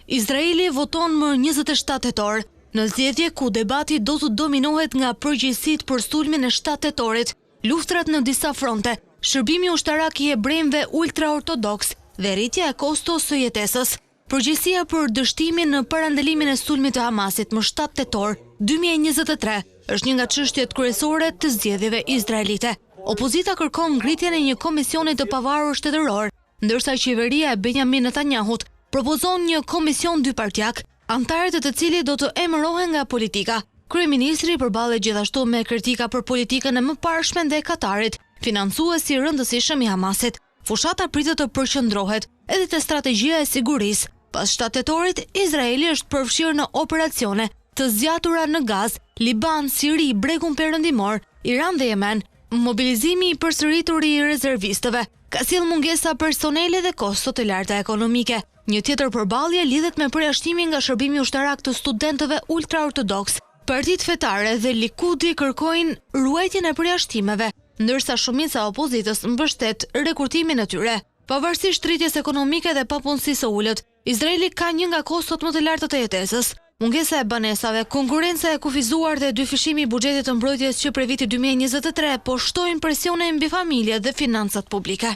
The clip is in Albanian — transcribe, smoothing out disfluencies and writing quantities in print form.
Izraeli voton më 27 tetor, në zgjedhje ku debati do të dominohet nga përgjegjësitë për sulmin e 7 tetorit, luftrat në disa fronte, shërbimi ushtarak i hebrejve ultraortodoks dhe rritja e kostos së jetesës. Përgjegjësia për dështimin në parandalimin e sulmit të Hamasit më 7 tetor 2023 është një nga çështjet kryesore të zgjedhjeve izraelite. Opozita kërkon ngritjen e një komisioni të pavarur shtetëror, ndërsa qeveria e Benjamin Netanyahut propozon një komision dypartjak, antarët e të cilit do të emërohen nga politika. Kryeministri përballet gjithashtu me kritika për politikën e mëparshme ndaj Katarit, financuesi rëndësishëm i Hamasit. Fushata pritet të përqendrohet edhe te strategjia e sigurisë. Pas 7 tetorit, Izraeli është përfshirë në operacione të zgjatura në Gazë, Liban, Siri, Bregun Perëndimor, Iran dhe Yemen. Mobilizimi i përsëritur i rezervistëve ka sjellë mungesa personele dhe kosto të larta ekonomike. Një tjetër përballje lidhet me përjashtimin nga shërbimi ushtarak të studentëve ultraortodoks. Partitë fetare dhe Likudi kërkojnë ruajtjen e përjashtimeve, ndërsa shumica e opozitës mbështet rekurtimin e tyre. Pavarësisht rritjes ekonomike dhe papunësisë së ulët, Izraeli ka një nga kostot më të larta të jetesës. Mungesa e banesave, konkurrenca e kufizuar dhe dyfishimi i buxhetit të mbrojtjes që prej vitit 2023 po shtojnë presione mbi familjet dhe financat publike.